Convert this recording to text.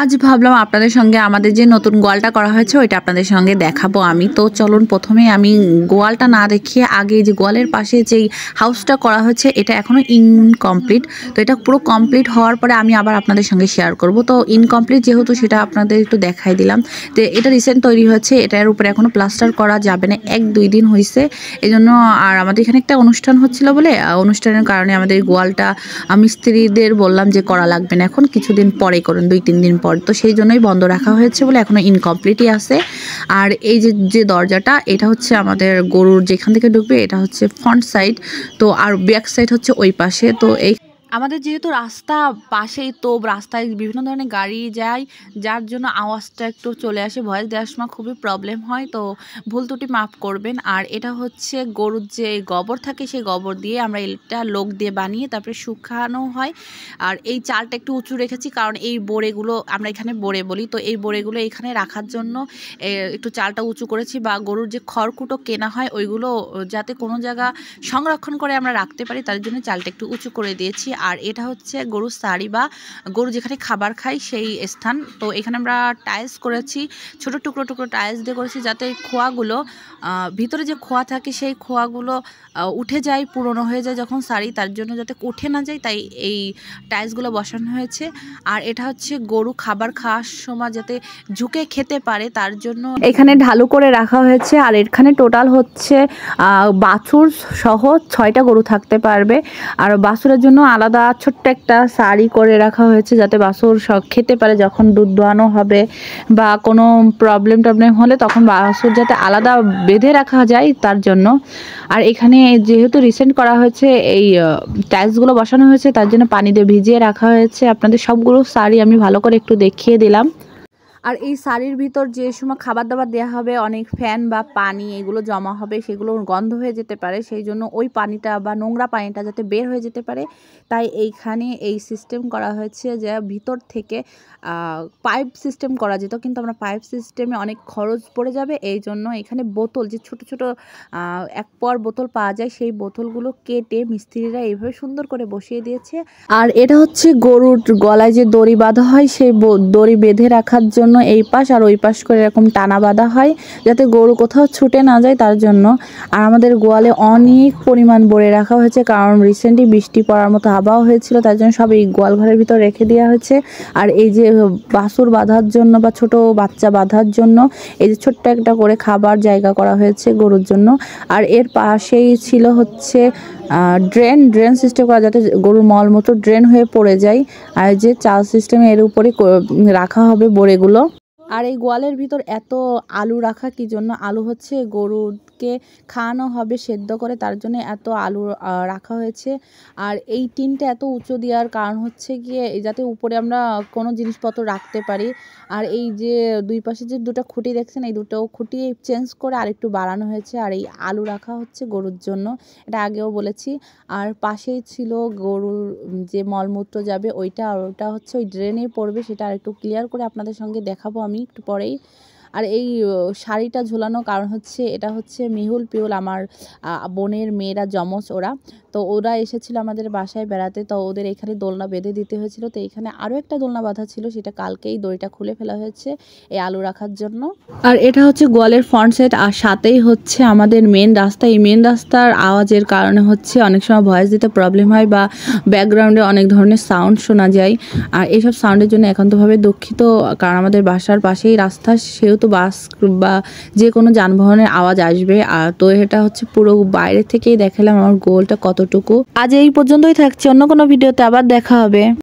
আজ ভাবলাম আপনাদের সঙ্গে আমাদের যে নতুন গোয়ালটা করা হয়েছে ওইটা আপনাদের সঙ্গে দেখাবো আমি। তো চলুন প্রথমে আমি গোয়ালটা না দেখিয়ে আগে যে গোয়ালের পাশে যেই হাউসটা করা হয়েছে এটা এখনও ইনকমপ্লিট। তো এটা পুরো কমপ্লিট হওয়ার পরে আমি আবার আপনাদের সঙ্গে শেয়ার করব। তো ইনকমপ্লিট যেহেতু সেটা আপনাদের একটু দেখাই দিলাম। তো এটা রিসেন্ট তৈরি হয়েছে, এটার উপরে এখনও প্লাস্টার করা যাবে না, 1-2 দিন হয়েছে এই জন্য। আর আমাদের এখানে একটা অনুষ্ঠান হচ্ছিল বলে অনুষ্ঠানের কারণে আমাদের গোয়ালটা মিস্ত্রিদের বললাম যে করা লাগবে না, এখন কিছুদিন পরে করুন, 2-3 দিন পর। তো সেই জন্যই বন্ধ রাখা হয়েছে বলে এখনো ইনকমপ্লিটই আছে। আর এই যে দরজাটা এটা হচ্ছে আমাদের গরুর যেখান থেকে ঢুকবে এটা হচ্ছে ফ্রন্ট সাইড, তো আর ব্যাক সাইড হচ্ছে ওই পাশে। তো এই আমাদের যেহেতু রাস্তা পাশেই, তো রাস্তায় বিভিন্ন ধরনের গাড়ি যায়, যার জন্য আওয়াজটা একটু চলে আসে, ভয়েস দেওয়ার সময় খুবই প্রবলেম হয়, তো ভুল ত্রুটি মাফ করবেন। আর এটা হচ্ছে গরুর যে গোবর থাকে সেই গোবর দিয়ে আমরা এটা লোক দিয়ে বানিয়ে তারপরে শুকানো হয়। আর এই চালটা একটু উঁচু রেখেছি কারণ এই বোড়েগুলো আমরা এখানে বোড়ে বলি, তো এই বোড়েগুলো এখানে রাখার জন্য একটু চালটা উঁচু করেছি, বা গরুর যে খড়কুটো কেনা হয় ওইগুলো যাতে কোনো জায়গা সংরক্ষণ করে আমরা রাখতে পারি তার জন্য চালটা একটু উঁচু করে দিয়েছি। আর এটা হচ্ছে গরুর সারি বা গরু যেখানে খাবার খায় সেই স্থান। তো এখানে আমরা টাইলস করেছি, ছোট টুকরো টুকরো টাইলস দিয়ে করেছি যাতে খোয়াগুলো ভিতরে যে খোয়া থাকে সেই খোয়াগুলো উঠে যায়, পুরনো হয়ে যায় যখন সারি, তার জন্য যাতে উঠে না যায় তাই এই টাইলসগুলো বসানো হয়েছে। আর এটা হচ্ছে গরু খাবার খাওয়ার সময় যাতে ঝুঁকে খেতে পারে তার জন্য এখানে ঢালু করে রাখা হয়েছে। আর এখানে টোটাল হচ্ছে বাছুর সহ 6টা গরু থাকতে পারবে। আর বাছুরের জন্য আলাদা ছোট্ট একটা সারি করে রাখা হয়েছে যাতে বাছুর খেতে পারে যখন দুধ দোয়ানো হবে বা কোনো প্রবলেম হলে তখন বাছুর যাতে আলাদা বেঁধে রাখা যায় তার জন্য। আর এখানে যেহেতু রিসেন্ট করা হয়েছে এই টাইলসগুলো বসানো হয়েছে তার জন্য পানি দিয়ে ভিজিয়ে রাখা হয়েছে। আপনাদের সবগুলো সারি আমি ভালো করে একটু দেখিয়ে দিলাম। আর এই শাড়ির ভিতর যে সময় খাবার দাবার দেওয়া হবে অনেক ফ্যান বা পানি এগুলো জমা হবে, সেগুলো গন্ধ হয়ে যেতে পারে, সেই জন্য ওই পানিটা বা নোংরা পানিটা যাতে বের হয়ে যেতে পারে তাই এইখানে এই সিস্টেম করা হয়েছে যে ভিতর থেকে পাইপ সিস্টেম করা যেত, কিন্তু আমরা পাইপ সিস্টেমে অনেক খরচ পড়ে যাবে, এই জন্য এখানে বোতল যে ছোট ছোট এক পর বোতল পাওয়া যায় সেই বোতলগুলো কেটে মিস্ত্রিরা এইভাবে সুন্দর করে বসিয়ে দিয়েছে। আর এটা হচ্ছে গরুর গলায় যে দড়ি বাঁধা হয় সেই দড়ি বেঁধে রাখার জন্য এই পাশ আর ওই পাশ করে এরকম টানা বাঁধা হয় যাতে গরু কোথাও ছুটে না যায় তার জন্য। আর আমাদের গোয়ালে অনেক পরিমাণ বড়ে রাখা হয়েছে কারণ রিসেন্টলি বৃষ্টি পড়ার মতো আবহাওয়া হয়েছিল, তার জন্য সব এই গোয়াল ঘরের ভিতর রেখে দেওয়া হয়েছে। আর এই যে বাছুর বাঁধার জন্য বা ছোট বাচ্চা বাঁধার জন্য এই যে ছোট্ট একটা করে খাবার জায়গা করা হয়েছে গরুর জন্য। আর এর পাশেই ছিল হচ্ছে ড্রেন সিস্টেম করা যাতে গরুর মলমূত্র ড্রেন হয়ে পড়ে যায়। আর যে চাল সিস্টেম এর উপরে রাখা হবে বড়েগুলো। আর এই গোয়ালের ভিতর এত আলু রাখা কি জন্য, আলু হচ্ছে গরুকে খাওয়ানো হবে সেদ্ধ করে, তার জন্য এত আলু রাখা হয়েছে। আর এই টিনটা এত উঁচু দেওয়ার কারণ হচ্ছে গিয়ে যাতে উপরে আমরা কোনো জিনিসপত্র রাখতে পারি। আর এই যে দুই পাশে যে দুটো খুঁটি দেখছেন এই দুটো খুঁটি চেঞ্জ করে আরেকটু বাড়ানো হয়েছে। আর এই আলু রাখা হচ্ছে গরুর জন্য, এটা আগেও বলেছি। আর পাশেই ছিল গরুর যে মলমূত্র যাবে ওইটা, আর ওইটা হচ্ছে ওই ড্রেনে পড়বে, সেটা আর একটু ক্লিয়ার করে আপনাদের সঙ্গে দেখাবো আমি একটু পরেই। আর এই শাড়িটা ঝোলানো কারণ হচ্ছে এটা হচ্ছে মিহুল পিহুল আমার বোনের মেয়েরা যমজ ওরা, তো ওরা এসেছিল আমাদের বাসায় বেড়াতে, তো ওদের এখানে দোলনা বেঁধে দিতে হয়েছিল। তো এখানে আরও একটা দোলনা বাঁধা ছিল, সেটা কালকেই দড়িটা খুলে ফেলা হয়েছে এই আলু রাখার জন্য। আর এটা হচ্ছে গোয়ালের ফ্রন্ট সাইড, আর সাথেই হচ্ছে আমাদের মেন রাস্তা। এই মেন রাস্তার আওয়াজের কারণে হচ্ছে অনেক সময় ভয়েস দিতে প্রবলেম হয় বা ব্যাকগ্রাউন্ডে অনেক ধরনের সাউন্ড শোনা যায়। আর এইসব সাউন্ডের জন্য একান্তভাবে দুঃখিত, কারণ আমাদের বাসার পাশেই রাস্তা, সেহেতু বাস বা যে কোনো যানবাহনের আওয়াজ আসবে। আর তো এটা হচ্ছে পুরো বাইরে থেকেই দেখালাম আমার গোলটা কতটুকু। আজ এই পর্যন্তই থাকছে, অন্য কোনো ভিডিওতে আবার দেখা হবে।